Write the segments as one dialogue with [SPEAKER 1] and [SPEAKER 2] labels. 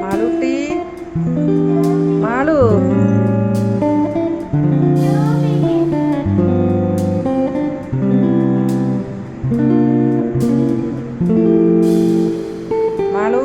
[SPEAKER 1] മാളൂട്ടി, മാളു. മാളു,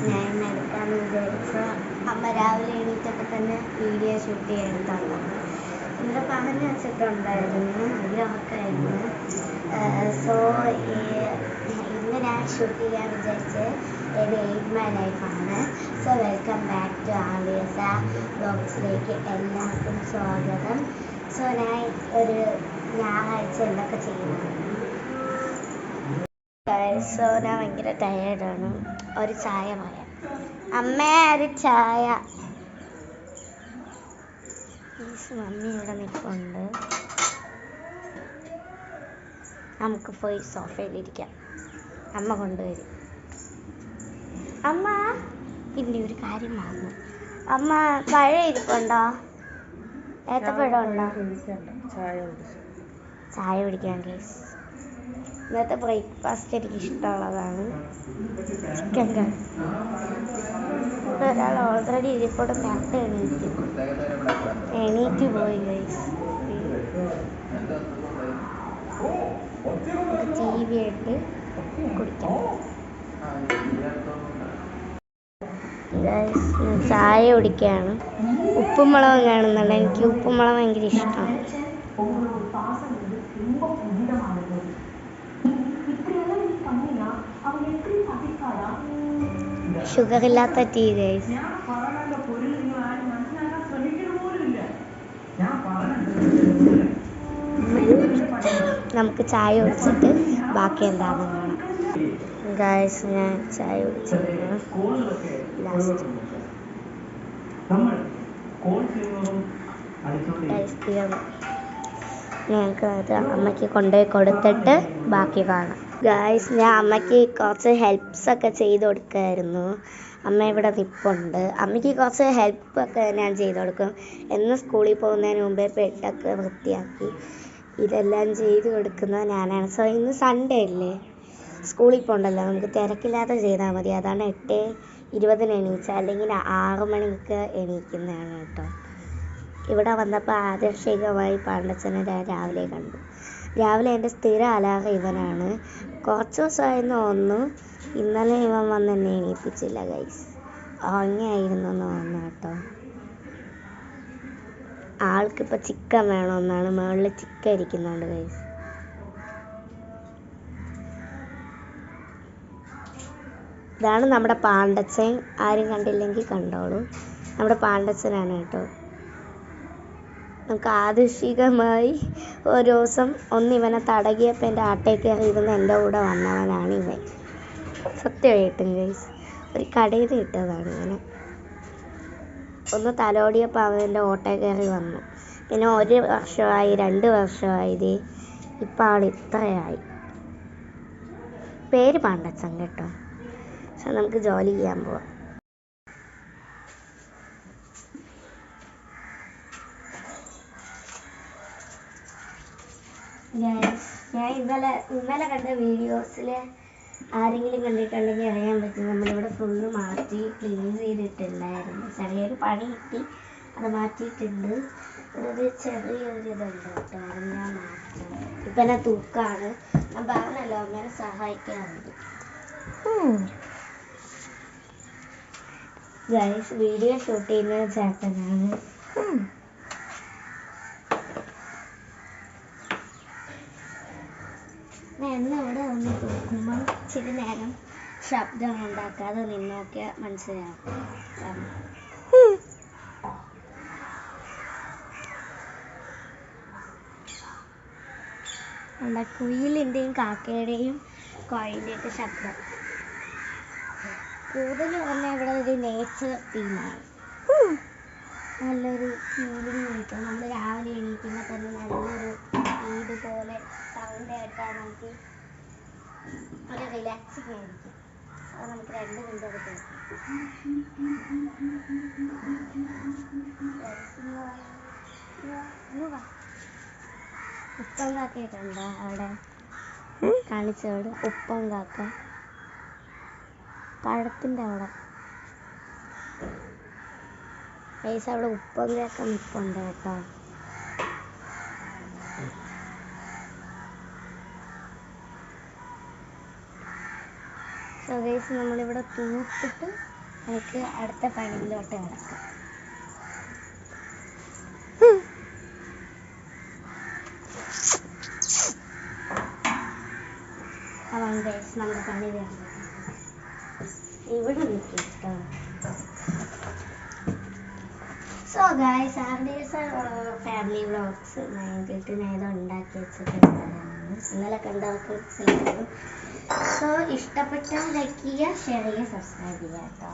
[SPEAKER 2] ഞാൻ എടുക്കാമെന്ന് വിചാരിച്ച അമ്മ രാവിലെ എണീറ്റപ്പോൾ തന്നെ വീഡിയോ ഷൂട്ട് ചെയ്യാൻ ഇവിടെ പറഞ്ഞു വെച്ചിട്ടുണ്ടായിരുന്നു, വലിയ ഉറക്കമായിരുന്നു. സോ ഇന്ന് ഞാൻ ഷൂട്ട് ചെയ്യാൻ വിചാരിച്ച് എൻ്റെ 8 My Life ആണ്. സോ വെൽക്കം ബാക്ക് ടു ആലിയസ വ്ലോഗ്സിലേക്ക് എല്ലാവർക്കും സ്വാഗതം. സോ ഞാൻ ഒരു ഞായറാഴ്ച എന്തൊക്കെ ചെയ്യുന്നത്. സോ ഞാൻ ഭയങ്കര ടയേർഡാണ്. ഒരു ചായ പറയാം. അമ്മേ, ഒരു ചായ. മമ്മി ഇവിടെ നിൽപ്പുണ്ട്. നമുക്ക് പോയി സോഫയിലിരിക്കാം. അമ്മ കൊണ്ടുവരും. അമ്മ, പിന്നെ ഒരു കാര്യം മറന്നു. അമ്മ, പഴം ഇരിപ്പുണ്ടോ? ഏത്തപ്പഴം ഉണ്ടോ? ചായ കുടിക്കാം ഗൈസ്. ഇന്നത്തെ ബ്രേക്ക്ഫാസ്റ്റ് എനിക്ക് ഇഷ്ടമുള്ളതാണ് ചിക്കൻ കറി. ഇവിടെ ഒരാൾ ഓൾറെഡി ഇരിപ്പോടെ നേരത്തെ എണീറ്റ് പോയി ഗൈസ്. TV ആയിട്ട് കുടിക്കാം ഗൈസ്. ചായ കുടിക്കുകയാണ്. ഉപ്പും മുളകും കാണുന്നുണ്ട്. എനിക്ക് ഉപ്പും മുളക് ഭയങ്കര ഇഷ്ടമാണ്. ഷുഗർ ഇല്ലാത്ത ടീ ഗൈസ്. നമുക്ക് ചായ കുടിച്ചിട്ട് ബാക്കി എന്താണെന്ന് കാണാം ഗൈസ്. ഞാൻ ചായ കുടിച്ചിരുന്നു ലാസ്റ്റ്. ഞങ്ങൾക്ക് അത് അമ്മയ്ക്ക് കൊണ്ടുപോയി കൊടുത്തിട്ട് ബാക്കി കാണാം ഗായ്സ്. ഞാൻ അമ്മയ്ക്ക് കുറച്ച് ഹെൽപ്സൊക്കെ ചെയ്ത് കൊടുക്കുമായിരുന്നു. അമ്മ ഇവിടെ നിൽപ്പുണ്ട്. അമ്മയ്ക്ക് കുറച്ച് ഹെൽപ്പൊക്കെ ഞാൻ ചെയ്ത് കൊടുക്കും. എന്ന് സ്കൂളിൽ പോകുന്നതിന് മുമ്പേ പെട്ടൊക്കെ വൃത്തിയാക്കി ഇതെല്ലാം ചെയ്ത് കൊടുക്കുന്നത് ഞാനാണ്. സോ ഇന്ന് സൺഡേ അല്ലേ, സ്കൂളിൽ പോകണ്ടല്ലോ, നമുക്ക് തിരക്കില്ലാതെ ചെയ്താൽ മതി. അതാണ് 8:20 എണീച്ച, അല്ലെങ്കിൽ 6 മണിക്ക് എണീക്കുന്നതാണ് കേട്ടോ. ഇവിടെ വന്നപ്പോൾ ആദർശികമായി പാണ്ടച്ചനെ രാവിലെ കണ്ടു. രാവിലെ എൻ്റെ സ്ഥിര അലാറം ഇവനാണ്. കുറച്ച് ദിവസമായിരുന്നു തോന്നുന്നു. ഇന്നലെ ഇവൻ വന്ന് എന്നെ എണീപ്പിച്ചില്ല ഗൈസ്. ഉറങ്ങിയായിരുന്നു എന്ന് തോന്നുന്നു കേട്ടോ. ആൾക്കിപ്പോൾ ചിക്കൻ വേണമെന്നാണ്. മുകളിൽ ചിക്കൻ ഇരിക്കുന്നുണ്ട് ഗൈസ്. ഇതാണ് നമ്മുടെ പാണ്ടച്ചൻ. ആരും കണ്ടില്ലെങ്കിൽ കണ്ടോളൂ. നമ്മുടെ പാണ്ടച്ചനാണ് കേട്ടോ. നമുക്ക് ആദർശികമായി ഒരു ദിവസം ഇവനെ തടകിയപ്പോൾ എൻ്റെ ആട്ടയിൽ കയറി ഇരുന്ന് എൻ്റെ കൂടെ വന്നവനാണ് ഇവൻ. സത്യമായിട്ടും ഗൈസ്, ഒരു കടയിൽ നിന്ന് ഇട്ടതാണ് ഇങ്ങനെ. ഒന്ന് തലോടിയപ്പോൾ അവൻ്റെ ഓട്ടയിൽ കയറി വന്നു. പിന്നെ 1 വർഷമായി, 2 വർഷമായി, ഇപ്പം ആൾ ഇത്രയായി. പേര് പാണ്ടച്ചൻ കേട്ടോ. പക്ഷെ നമുക്ക് ജോലി ചെയ്യാൻ പോവാം. ഞാൻ ഇന്നലെ കണ്ട വീഡിയോസിൽ ആരെങ്കിലും കണ്ടിട്ടുണ്ടെങ്കിൽ അറിയാൻ പറ്റും. നമ്മളിവിടെ ഫുള്ള് മാറ്റി ക്ലീൻ ചെയ്തിട്ടുണ്ടായിരുന്നു. ചെറിയൊരു പണി കിട്ടി, അത് മാറ്റിയിട്ടുണ്ട്. ഒരു ചെറിയൊരു ഇതുണ്ട് കേട്ടോ, അത് ഞാൻ മാറ്റാം. ഇപ്പം എന്നെ തൂക്കാണ്. ഞാൻ പറഞ്ഞല്ലോ അമ്മേനെ സഹായിക്കാറുണ്ട്. ഗൈസ്, വീഡിയോ ഷൂട്ട് ചെയ്യുന്നത് ചേട്ടനാണ്. ഇവിടെ ഒന്ന് തൂക്കുമ്പോൾ ഇച്ചിരി നേരം ശബ്ദം ഉണ്ടാക്കാതെ നിന്നോക്കിയാൽ മനസ്സിലാവും. കുയിലിൻ്റെയും കാക്കയുടെയും കോയിൻ്റെയൊക്കെ ശബ്ദം. കൂടുതൽ പറഞ്ഞാൽ ഇവിടെ ഒരു നേച്ചർ തീമാണ്. നല്ലൊരു ഫീലിംഗ് കിട്ടും. നമ്മൾ രാവിലെ എണീക്കുമ്പോൾ തന്നെ നല്ലൊരു വീട് പോലെ സൗണ്ട് കേട്ടാൽ നമുക്ക് ഒരു റിലാക്സിങ് ആയിരിക്കും. അത് നമുക്ക് 2 മിനിറ്റ് എടുക്കും. ഉപ്പൻ കാക്കയൊക്കെ ഉണ്ടോ അവിടെ? കാണിച്ചോട് ഉപ്പൻ കാക്ക പഴത്തിൻ്റെ അവിടെ. പൈസ അവിടെ ഉപ്പൻ കാക്ക നിൽപ്പുണ്ട് കേട്ടോ. സോ ഗൈസ്, നമ്മളിവിടെ തൂത്തിട്ട് നമുക്ക് അടുത്ത പണിയിലോട്ട് കിടക്കാം. അവൻ ഗൈസ് നമ്മുടെ പണി വരുന്നത് ഇവിടെ നിൽക്കും കേട്ടോ. സോ ഗൈസ്, ഫാമിലി വ്ളോഗ്സ് ഞങ്ങൾക്ക് നേരം ഉണ്ടാക്കി വെച്ചിട്ടുണ്ടായിരുന്നു. ഇന്നലെ കണ്ടവർക്ക് മനസ്സിലായിരുന്നു. സോ ഇഷ്ടപ്പെട്ടാൽ ലൈക്ക് ചെയ്യുക, ഷെയർ ചെയ്യുക, സബ്സ്ക്രൈബ് ചെയ്യുക കേട്ടോ.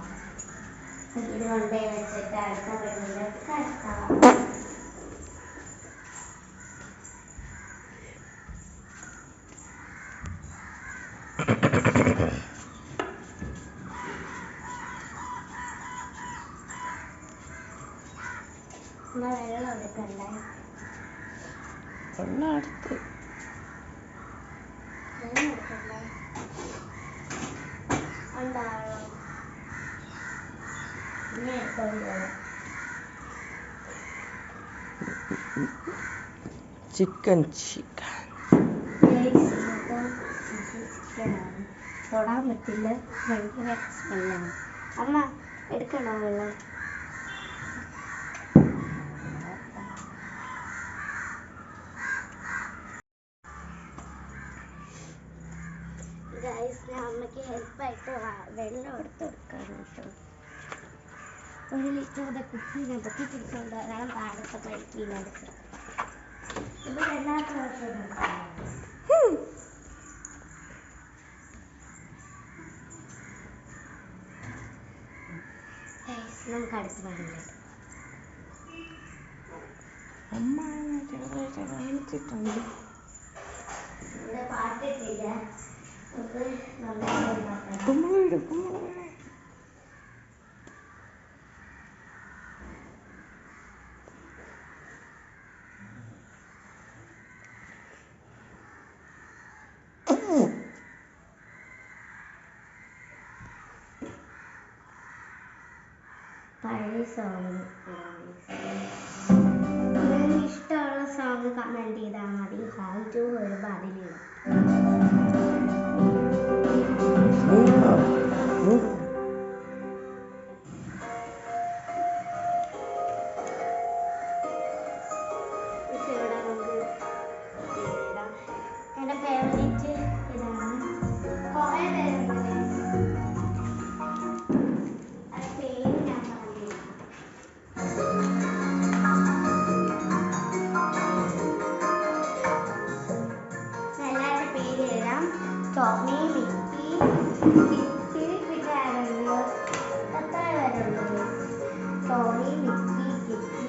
[SPEAKER 2] ഇത് കൊണ്ടേ വെച്ചിട്ട് അടുത്ത വീഡിയോയിലേക്ക് കിടക്കാം. വെള്ളം എടുക്കണ്ടേ? വെള്ളം എടുത്ത്
[SPEAKER 1] ചിക്കൻ
[SPEAKER 2] തൊടാൻ പറ്റില്ല, ഭയങ്കര സ്മെല്ലാണ്. അമ്മ എടുക്കണോ വെള്ളം? ഞാൻ അമ്മയ്ക്ക് ഹെൽപ്പായിട്ട് വെള്ളം എടുത്ത് കൊടുക്കാണ് കേട്ടോ. 1 ലിറ്ററിൻ്റെ കുപ്പിനെ പൊട്ടി പിടിച്ചുകൊണ്ട് വരാൻ പാടത്തെ പഴുക്കിയിലെടുത്ത് ഇത് വല്ലാത്ത നമുക്ക് അടുത്ത് പാടില്ല.
[SPEAKER 1] അമ്മ കാണിച്ചിട്ടുണ്ട്.
[SPEAKER 2] ഇവിടെ പാട്ടിട്ടില്ല. പഴയ സോങ് ഇഷ്ടമുള്ള സോങ് കമൻറ്റ് ചെയ്താൽ മതി. ഹോം ടു വരുമ്പോൾ അതിലിടും. എൻ്റെ ഫേവറേറ്റ് ഇതാണ്. കുറേ പേരുണ്ട്. കിച്ചി പിന്നെ ആരുള്ളൂ എത്ര പേരുള്ളൂ ടോണി മിക്കി കിച്ചി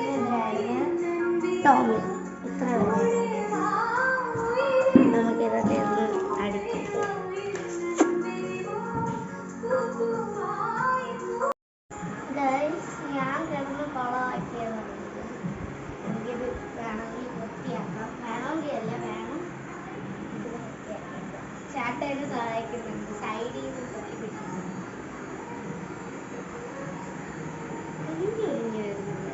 [SPEAKER 2] പിന്നെ ടോമി ഇത്ര പേരുണ്ട് നമുക്കിതൊക്കെ ഒന്ന് അടിച്ചിട്ട് ഞാൻ കിടന്ന് കുളമാക്കിയതാണ് എനിക്കിത് വേണമെങ്കിൽ വൃത്തിയാക്കാം വേണമെങ്കിൽ അല്ല വേണം ഇത് വൃത്തിയാക്കിയിട്ട് ചാട്ടേനെ സഹായിക്കുന്നുണ്ട് സൈഡിൽ നിന്ന് പൊട്ടി പിടിക്കുന്നു ഒരിഞ്ഞു ഒരിഞ്ഞു വരുന്നില്ല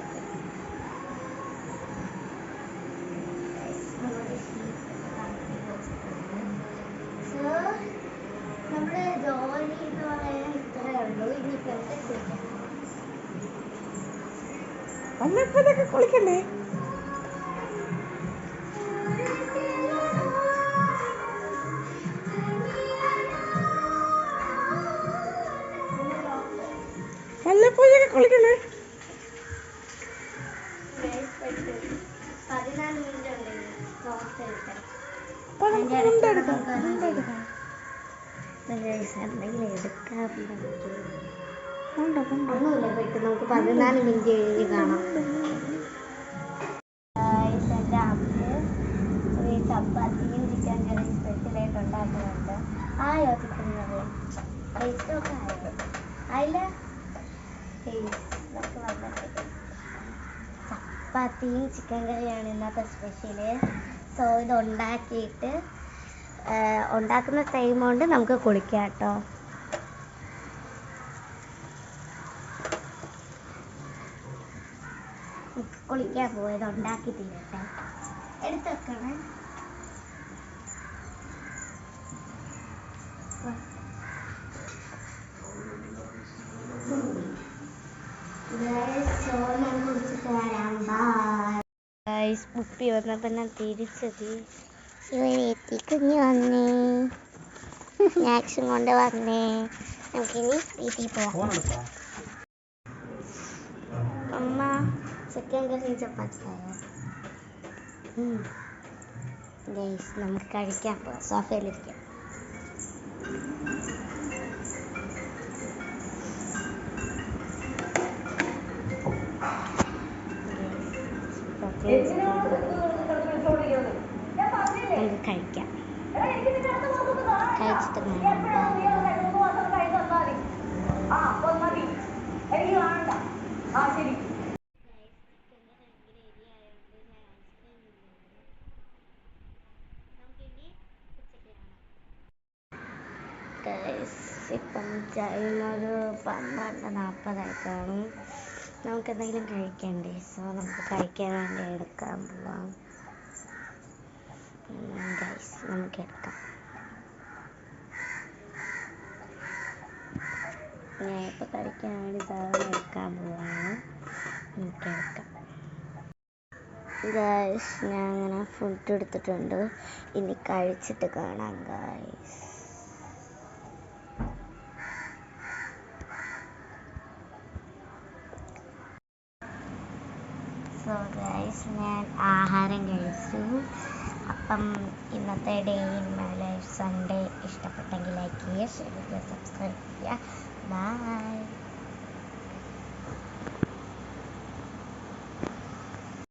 [SPEAKER 2] സോ നമ്മുടെ ജോലി എന്ന് പറയാൻ ഇത്രയേ ഉള്ളൂ ഇനിയിപ്പോൾ നമുക്ക് കുളിക്കാം
[SPEAKER 1] വല്ലപ്പോഴൊക്കെ കുളിക്കണ്ടേ വല്ലപ്പോഴൊക്കെ കുളിക്കണ്ടേ
[SPEAKER 2] 14 മിനിറ്റ് ഉണ്ട് എന്തെങ്കിലും എടുക്കാൻ ഒന്നുമില്ല പെട്ട് നമുക്ക് 14 മിനിറ്റ് കഴിഞ്ഞ് കാണാം എൻ്റെ അമ്മ ഒരു ചപ്പാത്തിയും ചിക്കൻ കറി സ്പെഷ്യലായിട്ട് ഉണ്ടാക്കുന്നുണ്ട് ആയോ ചിക്കൻ കറി ടേസ്റ്റൊക്കെ ആയോ നമുക്ക് വന്നിട്ട് ചപ്പാത്തിയും ചിക്കൻ കറിയാണ് ഇന്നത്തെ സ്പെഷ്യല് സോ ഇത് ഉണ്ടാക്കിയിട്ട് ഉണ്ടാക്കുന്ന ടൈം കൊണ്ട് നമുക്ക് കുളിക്കാം കേട്ടോ കുളിക്കാൻ പോയത് ഉണ്ടാക്കി തീരട്ടെ എടുത്ത് വെക്കണം ഉപ്പി വന്നപ്പോൾ ഞാൻ തിരിച്ചത് കുഞ്ഞു വന്നേ സ്നാക്സും കൊണ്ട് വന്നേ നമുക്കിനി വീട്ടിൽ പോവാം അമ്മ ചിക്കൻ കറി ചപ്പാത്തിയായോ ഗൈസ് നമുക്ക് കഴിക്കാൻ പോവാം സോഫയിലിരിക്കാം നമുക്ക് കഴിക്കാം കഴിച്ചിട്ട് ഇപ്പം ടൈം ഒരു 12:40 കാണും നമുക്ക് എന്തെങ്കിലും കഴിക്കണ്ടേ സോ നമുക്ക് കഴിക്കാൻ വേണ്ടി എടുക്കാൻ പോവാം ഗൈസ് നമുക്ക് എടുക്കാം ഞാൻ ഇപ്പോൾ കഴിക്കാൻ വേണ്ടി സാധനം എടുക്കാൻ പോവാണ് നമുക്ക് എടുക്കാം ഗൈസ് ഞാൻ അങ്ങനെ ഫുഡ് എടുത്തിട്ടുണ്ട് ഇനി കഴിച്ചിട്ട് കാണാം ഗൈസ് സോ ഗൈസ് ഞാൻ ആഹാരം കഴിച്ചു അപ്പം ഇന്നത്തെ day in my life Sunday ഇഷ്ടപ്പെട്ടെങ്കിൽ ലൈക്ക് ചെയ്യുക ഷെയർ ചെയ്യുക സബ്സ്ക്രൈബ് ചെയ്യുക ബൈ